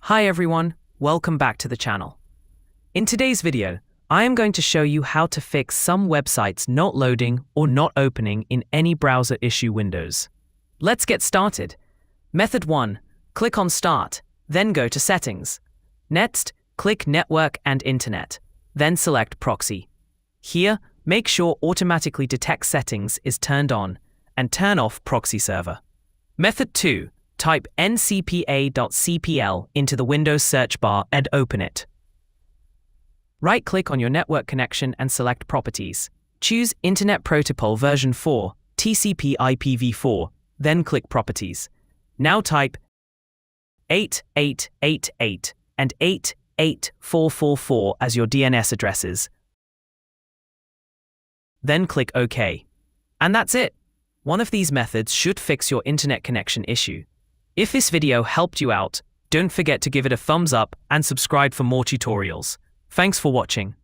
Hi everyone, welcome back to the channel. In today's video, I am going to show you how to fix some websites not loading or not opening in any browser issue windows. Let's get started. Method 1. Click on Start, then go to Settings. Next, click Network and Internet, then select Proxy. Here, make sure Automatically Detect Settings is turned on, and turn off Proxy Server. Method 2. Type ncpa.cpl into the Windows search bar and open it. Right-click on your network connection and select Properties. Choose Internet Protocol version 4, TCP IPv4, then click Properties. Now type 8888 and 88444 as your DNS addresses. Then click OK. And that's it. One of these methods should fix your internet connection issue. If this video helped you out, don't forget to give it a thumbs up and subscribe for more tutorials. Thanks for watching.